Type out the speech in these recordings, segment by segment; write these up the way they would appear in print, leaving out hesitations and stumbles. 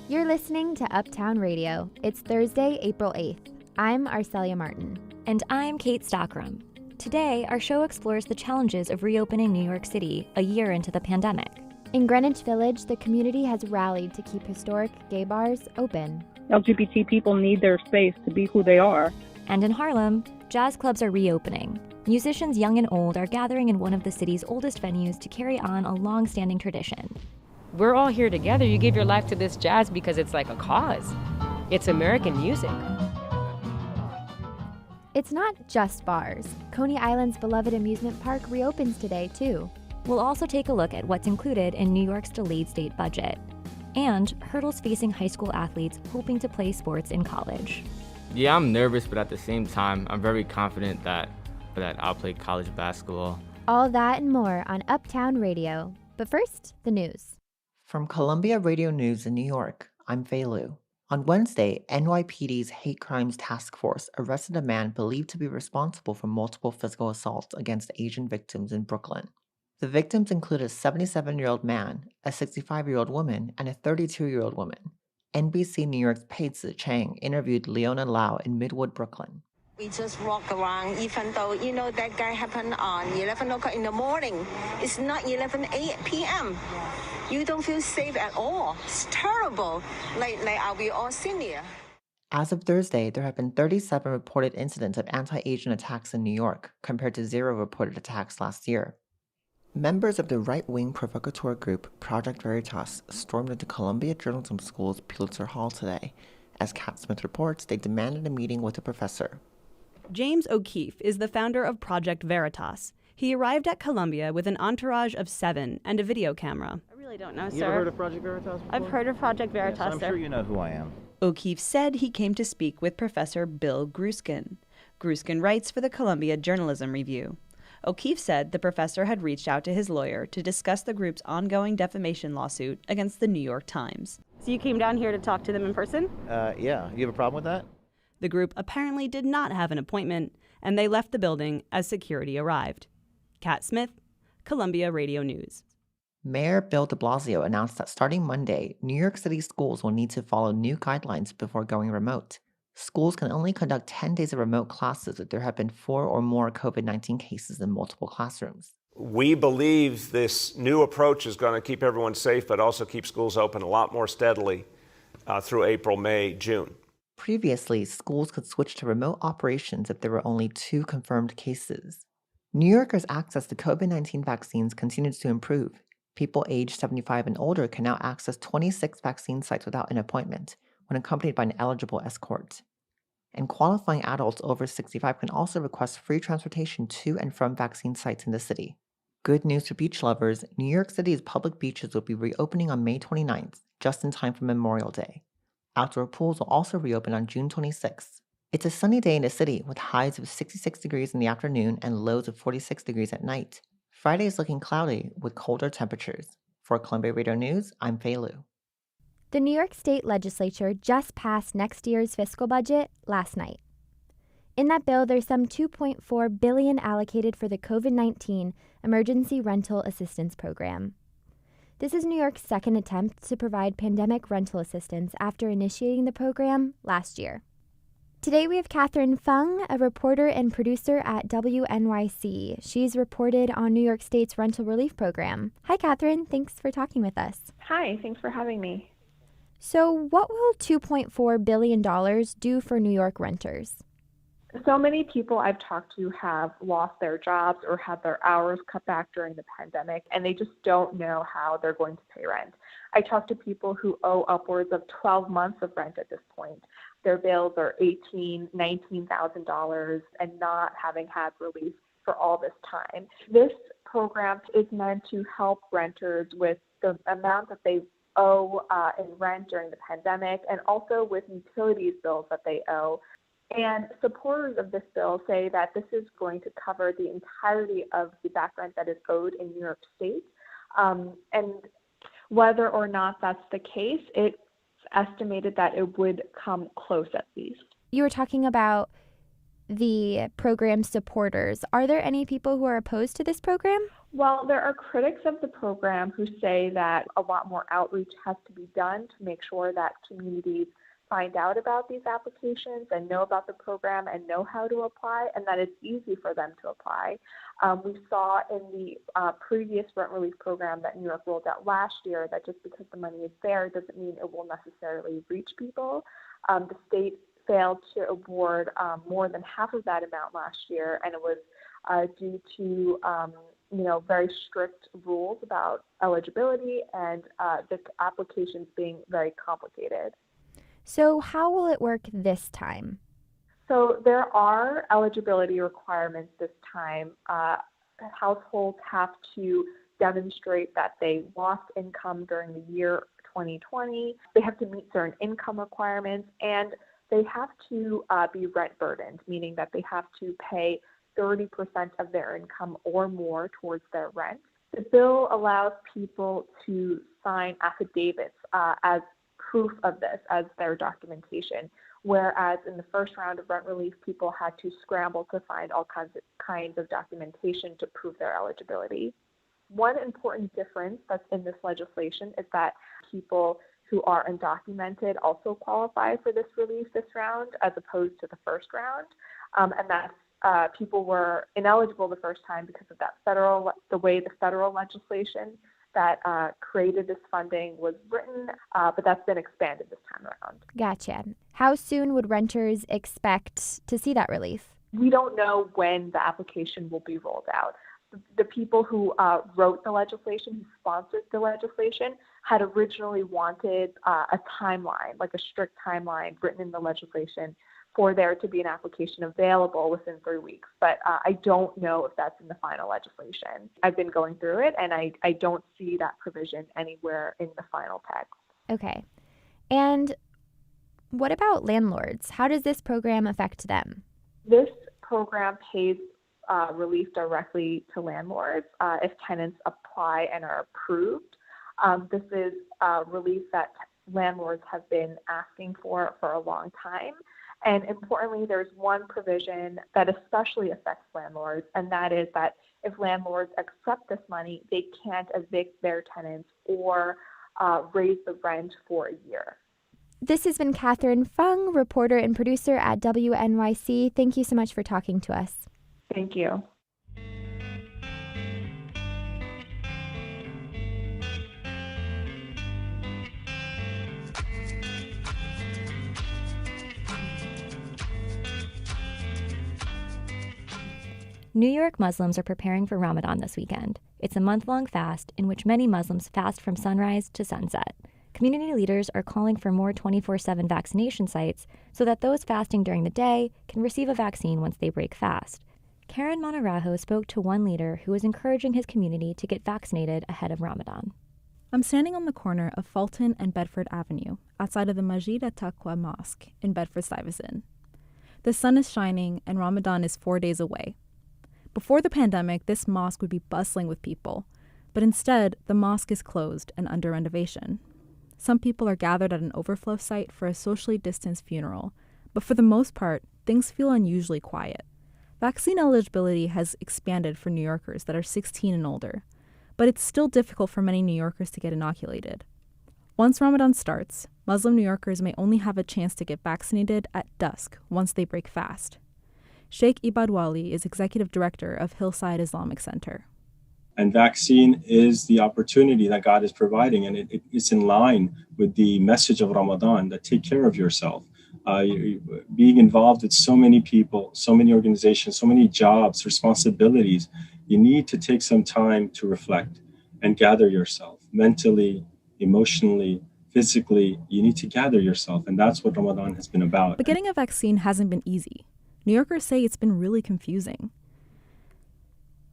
You're listening to Uptown Radio. It's Thursday, April 8th. I'm Arcelia Martin. And I'm Kate Stockram. Today, our show explores the challenges of reopening New York City a year into the pandemic. In Greenwich Village, the community has rallied to keep historic gay bars open. LGBT people need their space to be who they are. And in Harlem, jazz clubs are reopening. Musicians young and old are gathering in one of the city's oldest venues to carry on a long-standing tradition. We're all here together. You give your life to this jazz because it's like a cause. It's American music. It's not just bars. Coney Island's beloved amusement park reopens today, too. We'll also take a look at what's included in New York's delayed state budget and hurdles facing high school athletes hoping to play sports in college. Yeah, I'm nervous, but at the same time, I'm very confident that I'll play college basketball. All that and more on Uptown Radio. But first, the news. From Columbia Radio News in New York, I'm Feilu. On Wednesday, NYPD's Hate Crimes Task Force arrested a man believed to be responsible for multiple physical assaults against Asian victims in Brooklyn. The victims include a 77-year-old man, a 65-year-old woman, and a 32-year-old woman. NBC New York's Paige Chang interviewed Leona Lau in Midwood, Brooklyn. We just walk around, even though, that guy happened on 11 o'clock in the morning. It's not 11 p.m. You don't feel safe at all. It's terrible. Like are we all senior? As of Thursday, there have been 37 reported incidents of anti-Asian attacks in New York, compared to 0 reported attacks last year. Members of the right-wing provocateur group Project Veritas stormed into Columbia Journalism School's Pulitzer Hall today. As Kat Smith reports, they demanded a meeting with the professor. James O'Keefe is the founder of Project Veritas. He arrived at Columbia with an entourage of 7 and a video camera. I really don't know, sir. You ever heard of Project Veritas before? I've heard of Project Veritas, yes, I'm sir. sure you know who I am. O'Keefe said he came to speak with Professor Bill Gruskin. Gruskin writes for the Columbia Journalism Review. O'Keefe said the professor had reached out to his lawyer to discuss the group's ongoing defamation lawsuit against the New York Times. So you came down here to talk to them in person? Yeah. You have a problem with that? The group apparently did not have an appointment, and they left the building as security arrived. Kat Smith, Columbia Radio News. Mayor Bill de Blasio announced that starting Monday, New York City schools will need to follow new guidelines before going remote. Schools can only conduct 10 days of remote classes if there have been 4 or more COVID-19 cases in multiple classrooms. We believe this new approach is going to keep everyone safe, but also keep schools open a lot more steadily through April, May, June. Previously, schools could switch to remote operations if there were only 2 confirmed cases. New Yorkers' access to COVID-19 vaccines continues to improve. People aged 75 and older can now access 26 vaccine sites without an appointment, when accompanied by an eligible escort. And qualifying adults over 65 can also request free transportation to and from vaccine sites in the city. Good news for beach lovers, New York City's public beaches will be reopening on May 29th, just in time for Memorial Day. Outdoor pools will also reopen on June 26th. It's a sunny day in the city with highs of 66 degrees in the afternoon and lows of 46 degrees at night. Friday is looking cloudy with colder temperatures. For Columbia Radio News, I'm Feilu. The New York State Legislature just passed next year's fiscal budget last night. In that bill, there's some $2.4 billion allocated for the COVID-19 Emergency Rental Assistance Program. This is New York's second attempt to provide pandemic rental assistance after initiating the program last year. Today we have Catherine Fung, a reporter and producer at WNYC. She's reported on New York State's rental relief program. Hi, Catherine. Thanks for talking with us. Hi, thanks for having me. So what will $2.4 billion do for New York renters? So many people I've talked to have lost their jobs or had their hours cut back during the pandemic, and they just don't know how they're going to pay rent. I talked to people who owe upwards of 12 months of rent at this point. Their bills are $18,000, $19,000 and not having had relief for all this time. This program is meant to help renters with the amount that they owe in rent during the pandemic and also with utilities bills that they owe. And supporters of this bill say that this is going to cover the entirety of the back rent that is owed in New York State. And whether or not that's the case, it's estimated that it would come close at least. You were talking about the program supporters. Are there any people who are opposed to this program? Well, there are critics of the program who say that a lot more outreach has to be done to make sure that communities find out about these applications and know about the program and know how to apply, and that it's easy for them to apply. We saw in the previous rent relief program that New York rolled out last year that just because the money is there doesn't mean it will necessarily reach people. The state failed to award more than half of that amount last year, and it was due to very strict rules about eligibility and the applications being very complicated. So how will it work this time? So there are eligibility requirements this time. Households have to demonstrate that they lost income during the year 2020. They have to meet certain income requirements, and they have to be rent burdened, meaning that they have to pay 30% of their income or more towards their rent. The bill allows people to sign affidavits as proof of this as their documentation, whereas in the first round of rent relief, people had to scramble to find all kinds of documentation to prove their eligibility. One important difference that's in this legislation is that people who are undocumented also qualify for this relief this round, as opposed to the first round, and that's people were ineligible the first time because of the way the federal legislation that created this funding was written, but that's been expanded this time around. Gotcha. How soon would renters expect to see that relief? We don't know when the application will be rolled out. The people who wrote the legislation, who sponsored the legislation, had originally wanted a timeline, like a strict timeline written in the legislation for there to be an application available within 3 weeks. But I don't know if that's in the final legislation. I've been going through it, and I don't see that provision anywhere in the final text. Okay. And what about landlords? How does this program affect them? This program pays relief directly to landlords if tenants apply and are approved. This is relief that landlords have been asking for a long time. And importantly, there's one provision that especially affects landlords, and that is that if landlords accept this money, they can't evict their tenants or raise the rent for a year. This has been Catherine Fung, reporter and producer at WNYC. Thank you so much for talking to us. Thank you. New York Muslims are preparing for Ramadan this weekend. It's a month-long fast in which many Muslims fast from sunrise to sunset. Community leaders are calling for more 24/7 vaccination sites so that those fasting during the day can receive a vaccine once they break fast. Karen Monarajo spoke to one leader who is encouraging his community to get vaccinated ahead of Ramadan. I'm standing on the corner of Fulton and Bedford Avenue, outside of the Masjid at-Taqwa Mosque in Bedford-Stuyvesant. The sun is shining and Ramadan is 4 days away. Before the pandemic, this mosque would be bustling with people, but instead, the mosque is closed and under renovation. Some people are gathered at an overflow site for a socially distanced funeral, but for the most part, things feel unusually quiet. Vaccine eligibility has expanded for New Yorkers that are 16 and older, but it's still difficult for many New Yorkers to get inoculated. Once Ramadan starts, Muslim New Yorkers may only have a chance to get vaccinated at dusk once they break fast. Sheikh Ibad Wali is executive director of Hillside Islamic Center. And vaccine is the opportunity that God is providing, and it's in line with the message of Ramadan, that take care of yourself. Being involved with so many people, so many organizations, so many jobs, responsibilities, you need to take some time to reflect and gather yourself mentally, emotionally, physically. You need to gather yourself, and that's what Ramadan has been about. But getting a vaccine hasn't been easy. New Yorkers say it's been really confusing.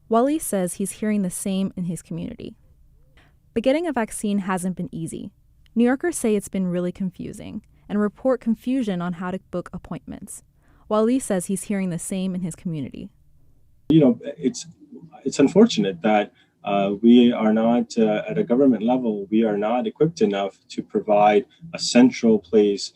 Wali says he's hearing the same in his community. But getting a vaccine hasn't been easy. New Yorkers say it's been really confusing and report confusion on how to book appointments. Wali says he's hearing the same in his community. It's unfortunate that we are not, at a government level, we are not equipped enough to provide a central place,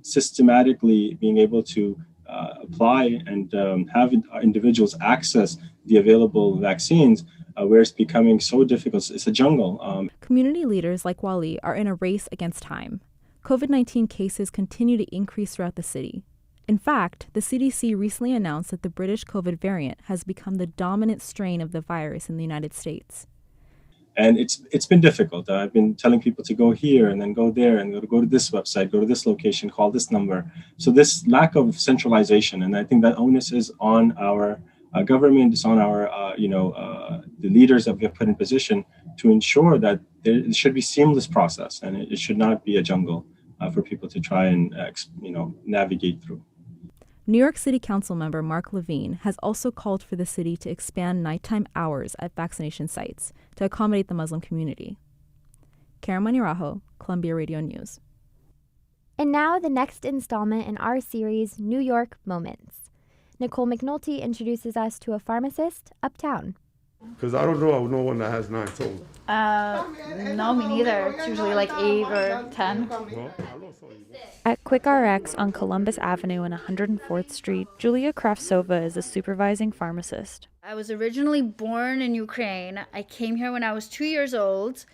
systematically being able to apply and have individuals access the available vaccines. where it's becoming so difficult. It's a jungle. Community leaders like Wali are in a race against time. COVID-19 cases continue to increase throughout the city. In fact, the CDC recently announced that the British COVID variant has become the dominant strain of the virus in the United States. And it's been difficult. I've been telling people to go here and then go there and go to this website, go to this location, call this number. So this lack of centralization, and I think that onus is on our government, it's on our, the leaders that we have put in position to ensure that there should be seamless process and it should not be a jungle for people to try and, navigate through. New York City Council member Mark Levine has also called for the city to expand nighttime hours at vaccination sites to accommodate the Muslim community. Karen Manirajo, Columbia Radio News. And now the next installment in our series, New York Moments. Nicole McNulty introduces us to a pharmacist uptown. Because I don't know of no one that has 9 toes. No, me neither. It's usually like 8 or 10. At Quick RX on Columbus Avenue and 104th Street, Julia Kravtsova is a supervising pharmacist. I was originally born in Ukraine. I came here when I was 2 years old,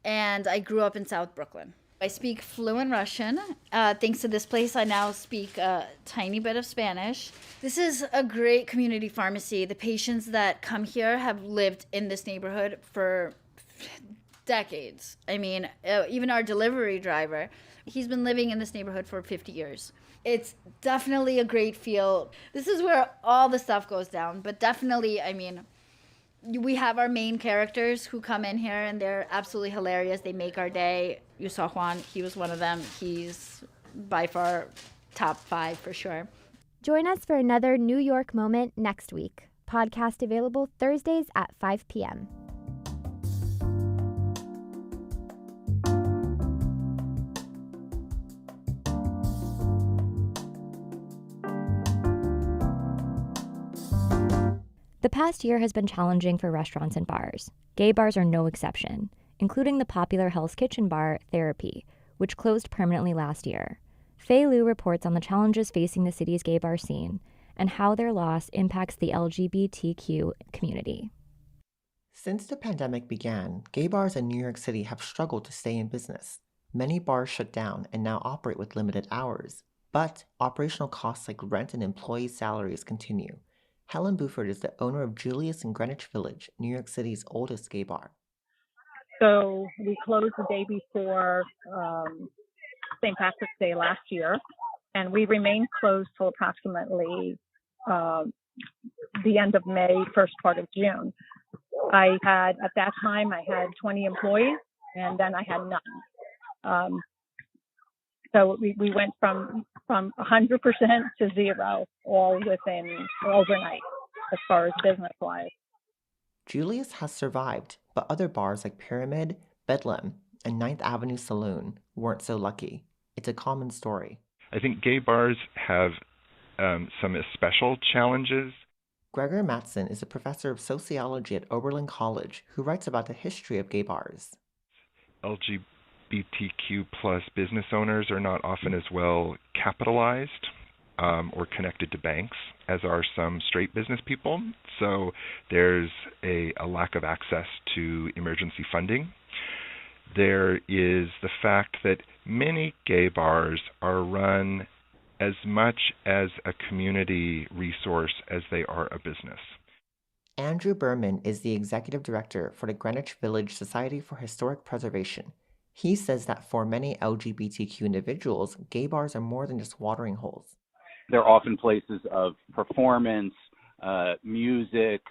and I grew up in South Brooklyn. I speak fluent Russian. Thanks to this place, I now speak a tiny bit of Spanish. This is a great community pharmacy. The patients that come here have lived in this neighborhood for decades. I mean, even our delivery driver, he's been living in this neighborhood for 50 years. It's definitely a great feel. This is where all the stuff goes down, but definitely, I mean, we have our main characters who come in here and they're absolutely hilarious. They make our day. You saw Juan, he was one of them. He's by far top 5 for sure. Join us for another New York Moment next week. Podcast available Thursdays at 5 p.m. The past year has been challenging for restaurants and bars. Gay bars are no exception, including the popular Hell's Kitchen bar, Therapy, which closed permanently last year. Fei Liu reports on the challenges facing the city's gay bar scene and how their loss impacts the LGBTQ community. Since the pandemic began, gay bars in New York City have struggled to stay in business. Many bars shut down and now operate with limited hours, but operational costs like rent and employee salaries continue. Helen Buford is the owner of Julius in Greenwich Village, New York City's oldest gay bar. So we closed the day before St. Patrick's Day last year, and we remained closed till approximately the end of May, first part of June. At that time, I had 20 employees, and then I had none. So we went from 100% to 0, all within overnight, as far as business-wise. Julius has survived, but other bars like Pyramid, Bedlam, and 9th Avenue Saloon weren't so lucky. It's a common story. I think gay bars have some special challenges. Gregor Mattson is a professor of sociology at Oberlin College who writes about the history of gay bars. LGBTQ plus business owners are not often as well capitalized or connected to banks as are some straight business people. So there's a lack of access to emergency funding. There is the fact that many gay bars are run as much as a community resource as they are a business. Andrew Berman is the executive director for the Greenwich Village Society for Historic Preservation. He says that for many LGBTQ individuals, gay bars are more than just watering holes. They're often places of performance, music,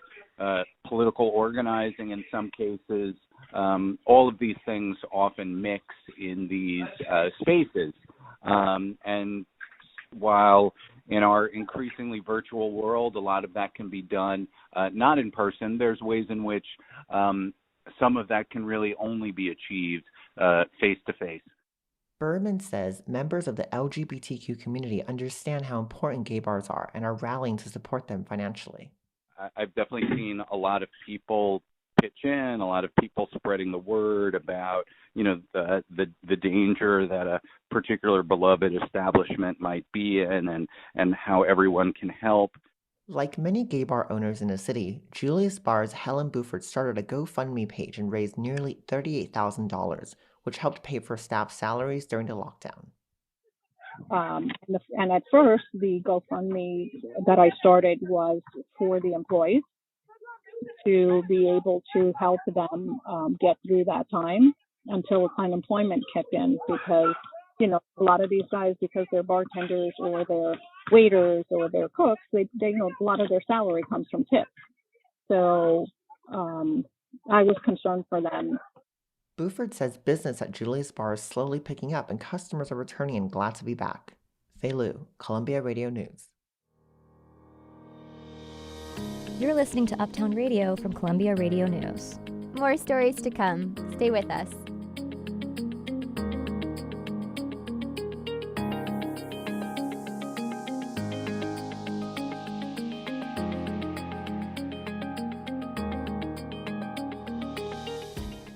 political organizing in some cases. All of these things often mix in these spaces. And while in our increasingly virtual world, a lot of that can be done not in person, there's ways in which some of that can really only be achieved face-to-face. Berman says members of the LGBTQ community understand how important gay bars are and are rallying to support them financially. I've definitely seen a lot of people pitch in, a lot of people spreading the word about, the danger that a particular beloved establishment might be in and how everyone can help. Like many gay bar owners in the city, Julius Bar's Helen Buford started a GoFundMe page and raised nearly $38,000, which helped pay for staff salaries during the lockdown. And at first, the GoFundMe that I started was for the employees to be able to help them get through that time until unemployment kicked in, because a lot of these guys, because they're bartenders or they're waiters or they're cooks, they a lot of their salary comes from tips. So I was concerned for them. Buford says business at Julius Bar is slowly picking up and customers are returning and glad to be back. Fei Lu, Columbia Radio News. You're listening to Uptown Radio from Columbia Radio News. More stories to come. Stay with us.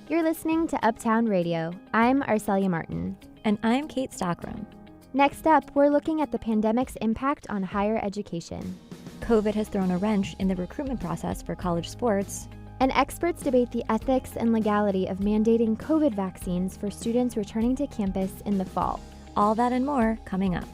You're listening to Uptown Radio. I'm Arcelia Martin. And I'm Kate Stockram. Next up, we're looking at the pandemic's impact on higher education. COVID has thrown a wrench in the recruitment process for college sports. And experts debate the ethics and legality of mandating COVID vaccines for students returning to campus in the fall. All that and more coming up.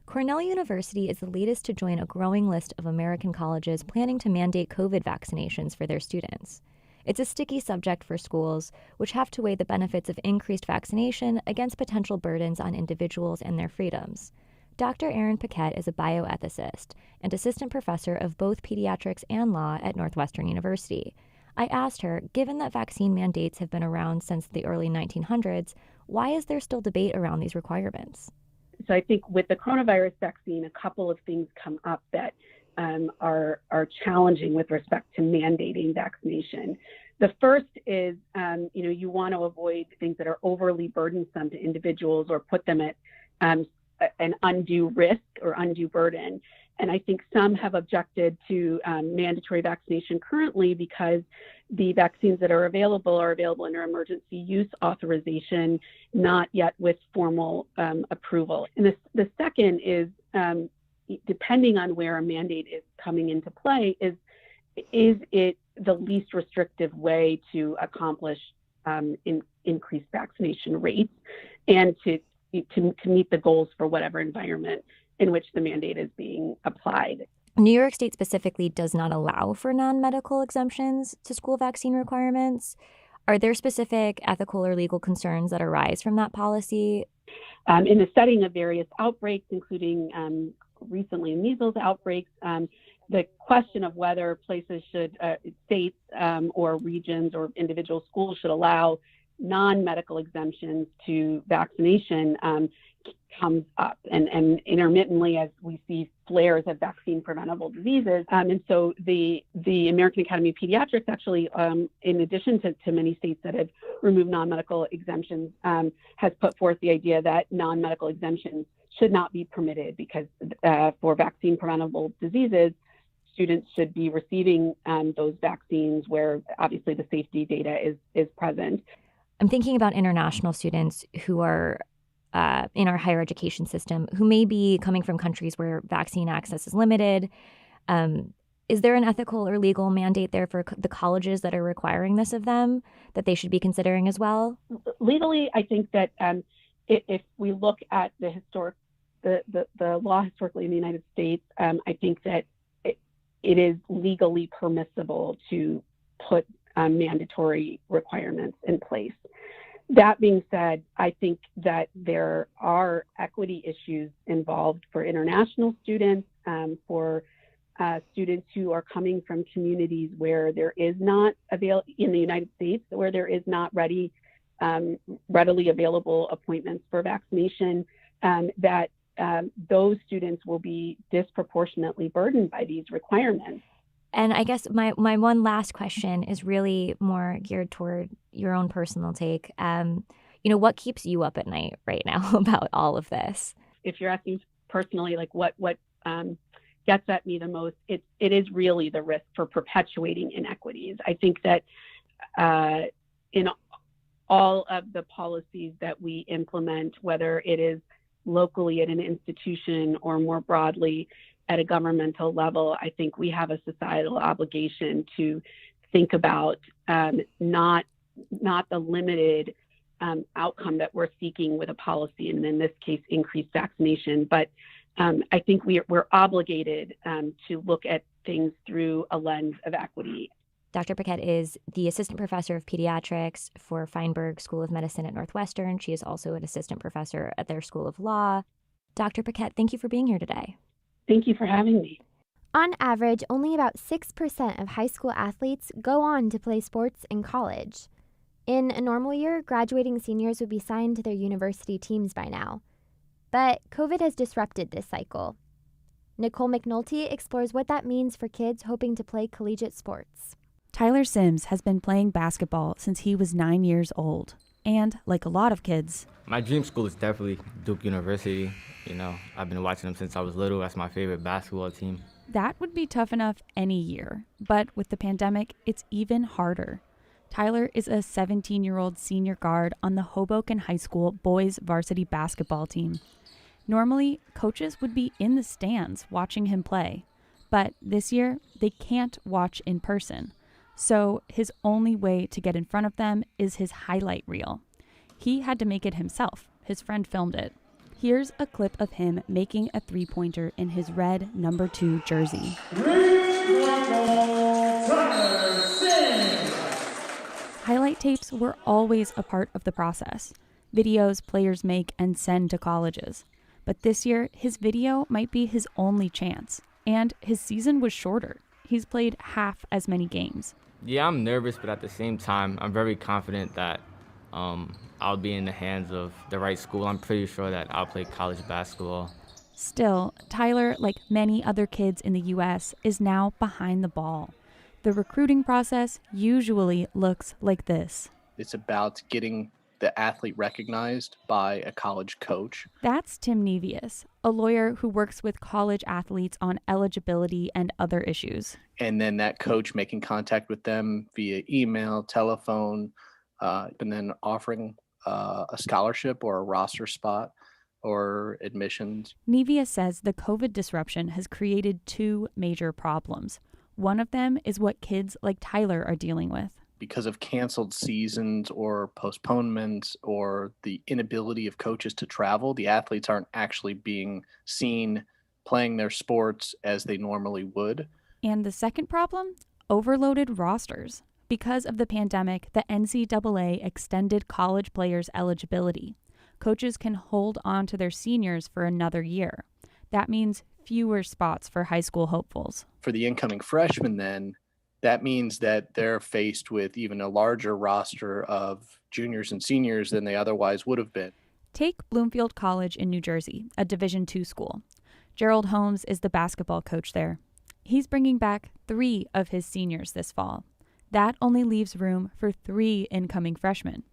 Cornell University is the latest to join a growing list of American colleges planning to mandate COVID vaccinations for their students. It's a sticky subject for schools, which have to weigh the benefits of increased vaccination against potential burdens on individuals and their freedoms. Dr. Erin Paquette is a bioethicist and assistant professor of both pediatrics and law at Northwestern University. I asked her, given that vaccine mandates have been around since the early 1900s, why is there still debate around these requirements? So I think with the coronavirus vaccine, a couple of things come up that are challenging with respect to mandating vaccination. The first is, you want to avoid things that are overly burdensome to individuals or put them at an undue risk or undue burden. And I think some have objected to mandatory vaccination currently because the vaccines that are available under emergency use authorization, not yet with formal approval. And the second is, depending on where a mandate is coming into play, is it the least restrictive way to accomplish increased vaccination rates and to meet the goals for whatever environment in which the mandate is being applied. New York State specifically does not allow for non-medical exemptions to school vaccine requirements. Are there specific ethical or legal concerns that arise from that policy? In the setting of various outbreaks, including recently measles outbreaks, the question of whether places should, states or regions or individual schools should allow non-medical exemptions to vaccination comes up, and intermittently as we see flares of vaccine-preventable diseases. And so the American Academy of Pediatrics actually, in addition to many states that have removed non-medical exemptions, has put forth the idea that non-medical exemptions should not be permitted because for vaccine-preventable diseases, students should be receiving those vaccines where obviously the safety data is present. I'm thinking about international students who are in our higher education system who may be coming from countries where vaccine access is limited. Is there an ethical or legal mandate there for the colleges that are requiring this of them that they should be considering as well? Legally, I think that if we look at the law historically in the United States, I think that it is legally permissible to put mandatory requirements in place. That being said, I think that there are equity issues involved for international students, for students who are coming from communities where there is not in the United States, where there is not readily available appointments for vaccination, that those students will be disproportionately burdened by these requirements. And I guess my one last question is really more geared toward your own personal take. What keeps you up at night right now about all of this? If you're asking personally, like what gets at me the most, it is really the risk for perpetuating inequities. I think that in all of the policies that we implement, whether it is locally at an institution or more broadly at a governmental level, I think we have a societal obligation to think about not the limited outcome that we're seeking with a policy, and in this case, increased vaccination. But I think we're obligated to look at things through a lens of equity. Dr. Paquette is the assistant professor of pediatrics for Feinberg School of Medicine at Northwestern. She is also an assistant professor at their School of Law. Dr. Paquette, thank you for being here today. Thank you for having me. On average, only about 6% of high school athletes go on to play sports in college. In a normal year, graduating seniors would be signed to their university teams by now. But COVID has disrupted this cycle. Nicole McNulty explores what that means for kids hoping to play collegiate sports. Tyler Sims has been playing basketball since he was 9 years old. And like a lot of kids, my dream school is definitely Duke University. You know, I've been watching them since I was little. That's my favorite basketball team. That would be tough enough any year. But with the pandemic, it's even harder. Tyler is a 17-year-old senior guard on the Hoboken High School boys varsity basketball team. Normally, coaches would be in the stands watching him play. But this year, they can't watch in person. So his only way to get in front of them is his highlight reel. He had to make it himself. His friend filmed it. Here's a clip of him making a three-pointer in his red number 2 jersey. Highlight tapes were always a part of the process. Videos players make and send to colleges. But this year, his video might be his only chance. And his season was shorter. He's played half as many games. Yeah, I'm nervous, but at the same time, I'm very confident that I'll be in the hands of the right school. I'm pretty sure that I'll play college basketball. Still, Tyler, like many other kids in the U.S., is now behind the ball. The recruiting process usually looks like this. It's about getting the athlete recognized by a college coach. That's Tim Nevius, a lawyer who works with college athletes on eligibility and other issues. And then that coach making contact with them via email, telephone, and then offering a scholarship or a roster spot or admissions. Nevius says the COVID disruption has created 2 major problems. One of them is what kids like Tyler are dealing with. Because of canceled seasons or postponements or the inability of coaches to travel, the athletes aren't actually being seen playing their sports as they normally would. And the second problem? Overloaded rosters. Because of the pandemic, the NCAA extended college players' eligibility. Coaches can hold on to their seniors for another year. That means fewer spots for high school hopefuls. For the incoming freshmen, then, that means that they're faced with even a larger roster of juniors and seniors than they otherwise would have been. Take Bloomfield College in New Jersey, a Division II school. Gerald Holmes is the basketball coach there. He's bringing back 3 of his seniors this fall. That only leaves room for 3 incoming freshmen.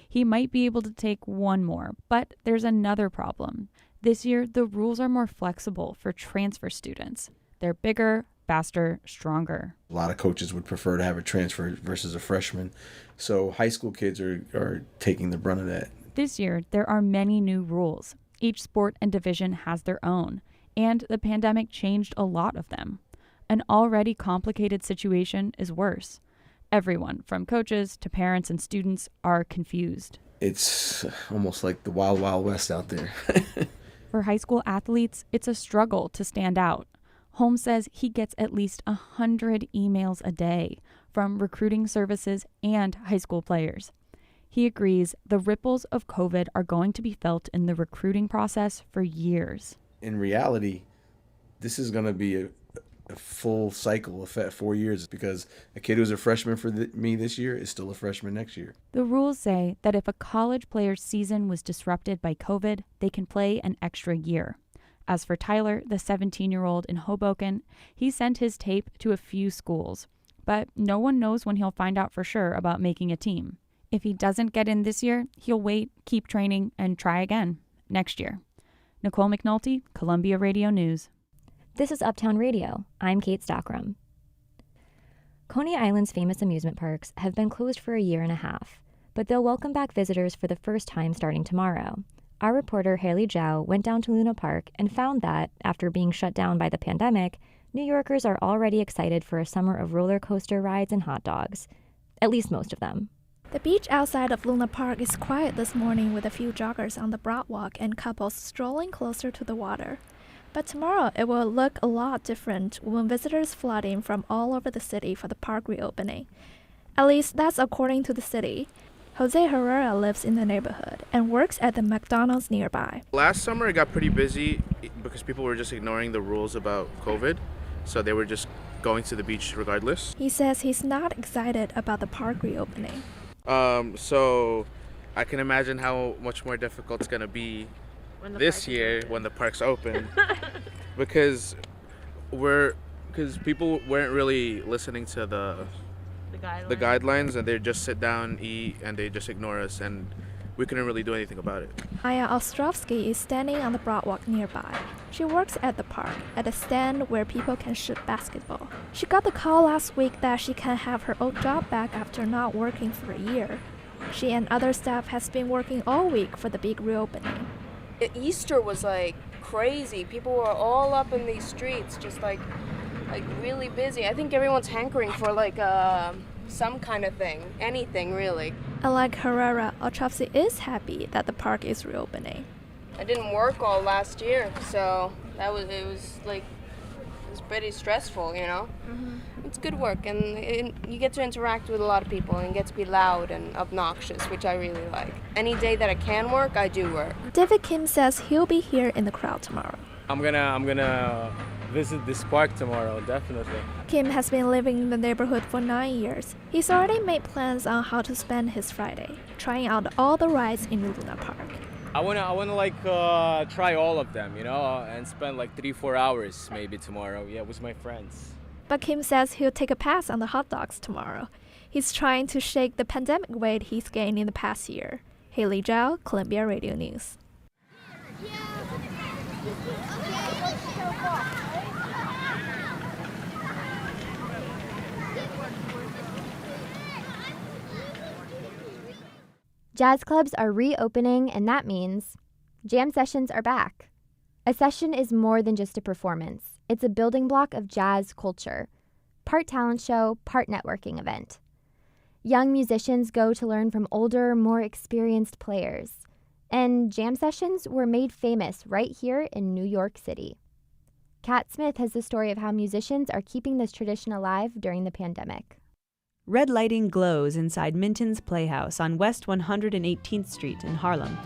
He might be able to take 1 more, but there's another problem. This year, the rules are more flexible for transfer students. They're bigger, faster, stronger. A lot of coaches would prefer to have a transfer versus a freshman. So high school kids are taking the brunt of that. This year, there are many new rules. Each sport and division has their own, and the pandemic changed a lot of them. An already complicated situation is worse. Everyone, from coaches to parents and students, are confused. It's almost like the wild, wild west out there. For high school athletes, it's a struggle to stand out. Holmes says he gets at least 100 emails a day from recruiting services and high school players. He agrees the ripples of COVID are going to be felt in the recruiting process for years. In reality, this is going to be a full cycle of 4 years, because a kid who's a freshman for me this year is still a freshman next year. The rules say that if a college player's season was disrupted by COVID, they can play an extra year. As for Tyler, the 17-year-old in Hoboken, he sent his tape to a few schools, but no one knows when he'll find out for sure about making a team. If he doesn't get in this year, he'll wait, keep training, and try again next year. Nicole McNulty, Columbia Radio News. This is Uptown Radio. I'm Kate Stockram. Coney Island's famous amusement parks have been closed for a year and a half, but they'll welcome back visitors for the first time starting tomorrow. our reporter Haley Zhao went down to Luna Park and found that, after being shut down by the pandemic, New Yorkers are already excited for a summer of roller coaster rides and hot dogs. At least most of them. The beach outside of Luna Park is quiet this morning with a few joggers on the Broadwalk and couples strolling closer to the water. But tomorrow it will look a lot different when visitors flood in from all over the city for the park reopening. At least that's according to the city. Jose Herrera lives in the neighborhood and works at the McDonald's nearby. Last summer it got pretty busy because people were just ignoring the rules about COVID, so they were just going to the beach regardless. He says he's not excited about the park reopening. So I can imagine how much more difficult it's going to be this year when the park's open because people weren't really listening to the guidelines, and they just sit down, eat, and they just ignore us, and we couldn't really do anything about it. Aya Ostrovsky is standing on the Broadwalk nearby. She works at the park, at a stand where people can shoot basketball. She got the call last week that she can have her old job back after not working for a year. She and other staff has been working all week for the big reopening. Easter was like crazy. People were all up in these streets, just like really busy. I think everyone's hankering for some kind of thing, anything really. Unlike Herrera, Ostrovsky is happy that the park is reopening. I didn't work all last year, so it was pretty stressful, you know. Mm-hmm. It's good work, and you get to interact with a lot of people and get to be loud and obnoxious, which I really like. Any day that I can work, I do work. David Kim says he'll be here in the crowd tomorrow. I'm gonna visit this park tomorrow, definitely. Kim has been living in the neighborhood for 9 years. He's already made plans on how to spend his Friday, trying out all the rides in Luna Park. I wanna try all of them, you know, and spend 3-4 hours maybe tomorrow, with my friends. But Kim says he'll take a pass on the hot dogs tomorrow. He's trying to shake the pandemic weight he's gained in the past year. Haley Zhao, Columbia Radio News. Jazz clubs are reopening, and that means jam sessions are back. A session is more than just a performance. It's a building block of jazz culture. Part talent show, part networking event. Young musicians go to learn from older, more experienced players. And jam sessions were made famous right here in New York City. Kat Smith has the story of how musicians are keeping this tradition alive during the pandemic. Red lighting glows inside Minton's Playhouse on West 118th Street in Harlem.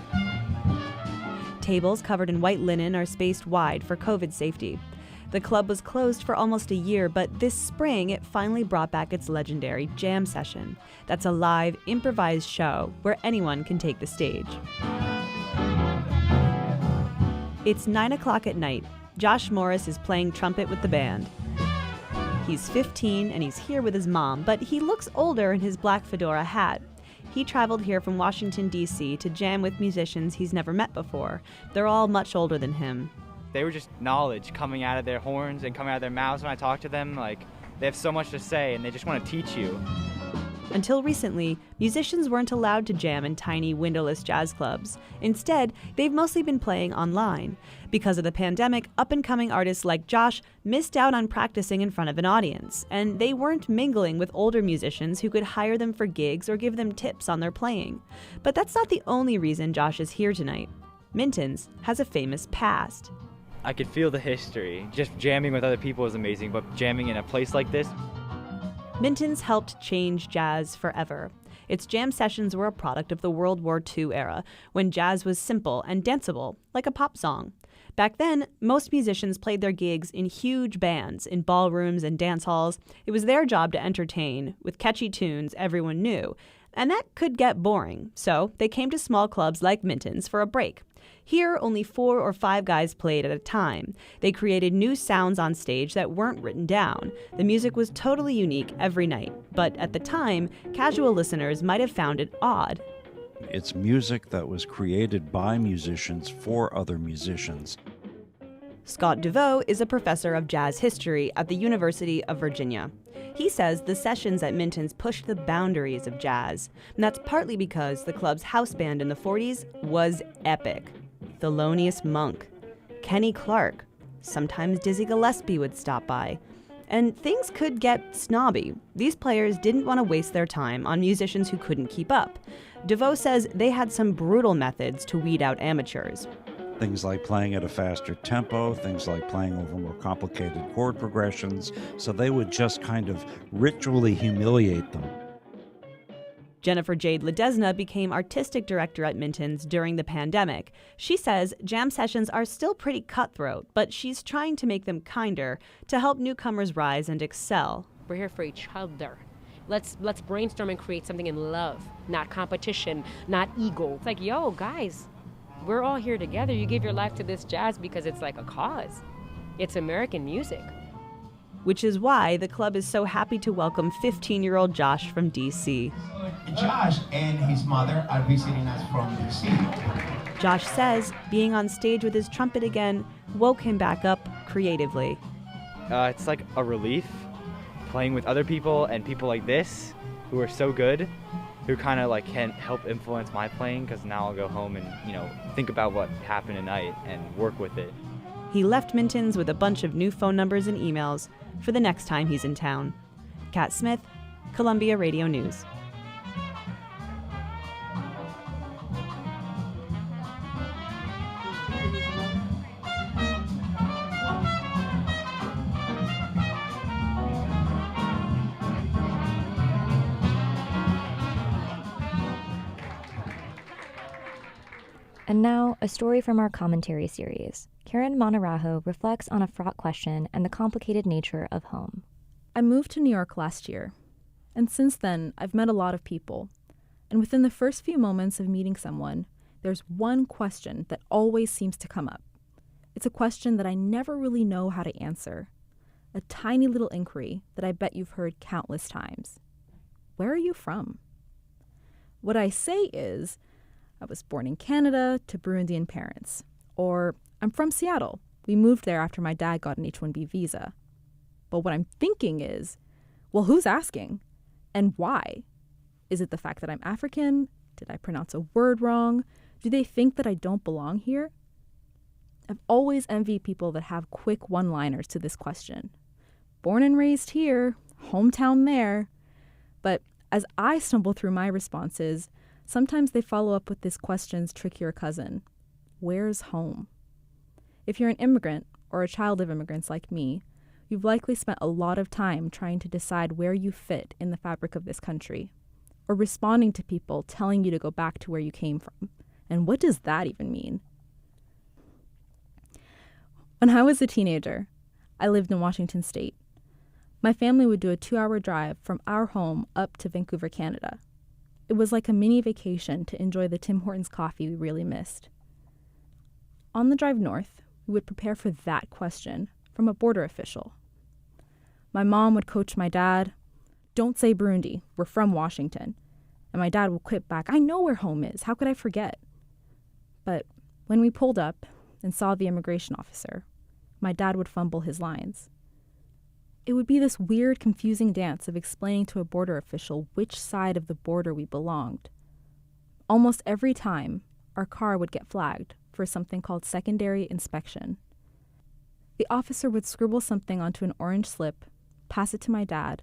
Tables covered in white linen are spaced wide for COVID safety. The club was closed for almost a year, but this spring it finally brought back its legendary jam session. That's a live, improvised show where anyone can take the stage. It's 9 o'clock at night. Josh Morris is playing trumpet with the band. He's 15 and he's here with his mom, but he looks older in his black fedora hat. He traveled here from Washington, D.C. to jam with musicians he's never met before. They're all much older than him. They were just knowledge coming out of their horns and coming out of their mouths when I talk to them. They have so much to say and they just want to teach you. Until recently, musicians weren't allowed to jam in tiny, windowless jazz clubs. Instead, they've mostly been playing online. Because of the pandemic, up-and-coming artists like Josh missed out on practicing in front of an audience, and they weren't mingling with older musicians who could hire them for gigs or give them tips on their playing. But that's not the only reason Josh is here tonight. Minton's has a famous past. I could feel the history. Just jamming with other people is amazing, but jamming in a place like this. Minton's helped change jazz forever. Its jam sessions were a product of the World War II era, when jazz was simple and danceable, like a pop song. Back then, most musicians played their gigs in huge bands, in ballrooms and dance halls. It was their job to entertain, with catchy tunes everyone knew. And that could get boring, so they came to small clubs like Minton's for a break. Here, only 4 or 5 guys played at a time. They created new sounds on stage that weren't written down. The music was totally unique every night, but at the time, casual listeners might have found it odd. It's music that was created by musicians for other musicians. Scott DeVoe is a professor of jazz history at the University of Virginia. He says the sessions at Minton's pushed the boundaries of jazz, and that's partly because the club's house band in the 40s was epic. Thelonious Monk, Kenny Clark. Sometimes Dizzy Gillespie would stop by. And things could get snobby. These players didn't want to waste their time on musicians who couldn't keep up. DeVoe says they had some brutal methods to weed out amateurs. Things like playing at a faster tempo, things like playing over more complicated chord progressions, so they would just kind of ritually humiliate them. Jennifer Jade Ledesna became artistic director at Minton's during the pandemic. She says jam sessions are still pretty cutthroat, but she's trying to make them kinder to help newcomers rise and excel. We're here for each other. Let's brainstorm and create something in love, not competition, not ego. It's like, yo, guys, we're all here together. You give your life to this jazz because it's like a cause. It's American music. Which is why the club is so happy to welcome 15-year-old Josh from D.C. Josh and his mother are visiting us from D.C. Josh says being on stage with his trumpet again woke him back up creatively. It's like a relief playing with other people and people like this who are so good, who kind of like can help influence my playing, because now I'll go home and, think about what happened tonight and work with it. He left Minton's with a bunch of new phone numbers and emails for the next time he's in town. Kat Smith, Columbia Radio News. And now, a story from our commentary series. Karen Monarajo reflects on a fraught question and the complicated nature of home. I moved to New York last year, and since then, I've met a lot of people. And within the first few moments of meeting someone, there's one question that always seems to come up. It's a question that I never really know how to answer. A tiny little inquiry that I bet you've heard countless times. Where are you from? What I say is, I was born in Canada to Burundian parents. Or, I'm from Seattle. We moved there after my dad got an H-1B visa. But what I'm thinking is, well, who's asking? And why? Is it the fact that I'm African? Did I pronounce a word wrong? Do they think that I don't belong here? I've always envied people that have quick one-liners to this question. Born and raised here, hometown there. But as I stumble through my responses, sometimes they follow up with this question's trickier cousin. Where's home? If you're an immigrant or a child of immigrants like me, you've likely spent a lot of time trying to decide where you fit in the fabric of this country, or responding to people telling you to go back to where you came from. And what does that even mean? When I was a teenager, I lived in Washington State. My family would do a 2-hour drive from our home up to Vancouver, Canada. It was like a mini vacation to enjoy the Tim Hortons coffee we really missed. On the drive north, we would prepare for that question from a border official. My mom would coach my dad, "Don't say Burundi, we're from Washington." And my dad would quip back, "I know where home is, how could I forget?" But when we pulled up and saw the immigration officer, my dad would fumble his lines. It would be this weird, confusing dance of explaining to a border official which side of the border we belonged. Almost every time, our car would get flagged for something called secondary inspection. The officer would scribble something onto an orange slip, pass it to my dad,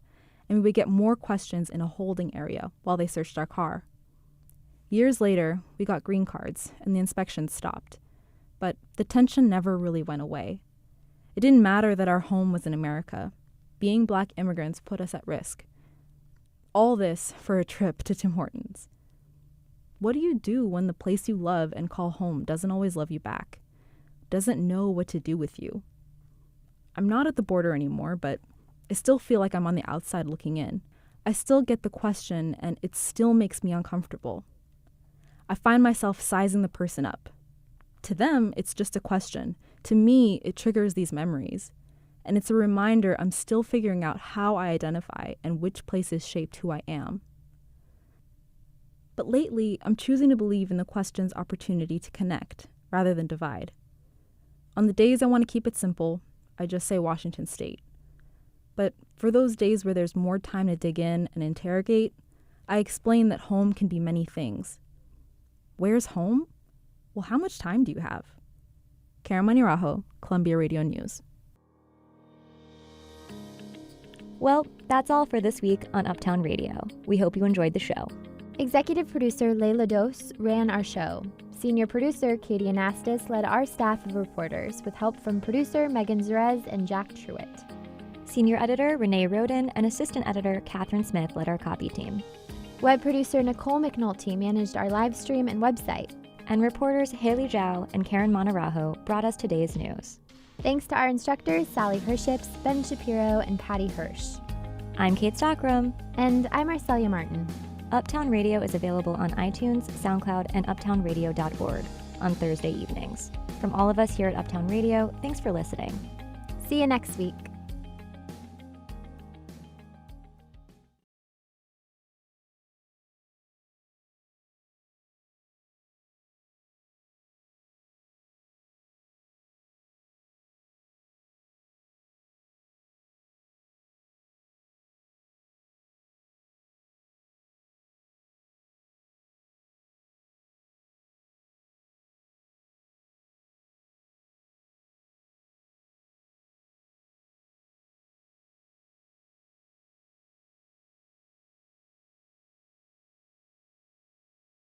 and we would get more questions in a holding area while they searched our car. Years later, we got green cards, and the inspections stopped. But the tension never really went away. It didn't matter that our home was in America. Being Black immigrants put us at risk. All this for a trip to Tim Hortons. What do you do when the place you love and call home doesn't always love you back? Doesn't know what to do with you? I'm not at the border anymore, but I still feel like I'm on the outside looking in. I still get the question, and it still makes me uncomfortable. I find myself sizing the person up. To them, it's just a question. To me, it triggers these memories. And it's a reminder I'm still figuring out how I identify and which places shaped who I am. But lately, I'm choosing to believe in the question's opportunity to connect, rather than divide. On the days I want to keep it simple, I just say Washington State. But for those days where there's more time to dig in and interrogate, I explain that home can be many things. Where's home? Well, how much time do you have? Karen Manirajo, Columbia Radio News. Well, that's all for this week on Uptown Radio. We hope you enjoyed the show. Executive producer Leila Dos ran our show. Senior producer Katie Anastas led our staff of reporters with help from producer Megan Zerez and Jack Truitt. Senior editor Renee Roden and assistant editor Catherine Smith led our copy team. Web producer Nicole McNulty managed our live stream and website. And reporters Haley Zhao and Karen Manirajo brought us today's news. Thanks to our instructors Sally Herships, Ben Shapiro, and Patty Hirsch. I'm Kate Stockram. And I'm Marcelia Martin. Uptown Radio is available on iTunes, SoundCloud, and uptownradio.org on Thursday evenings. From all of us here at Uptown Radio, thanks for listening. See you next week.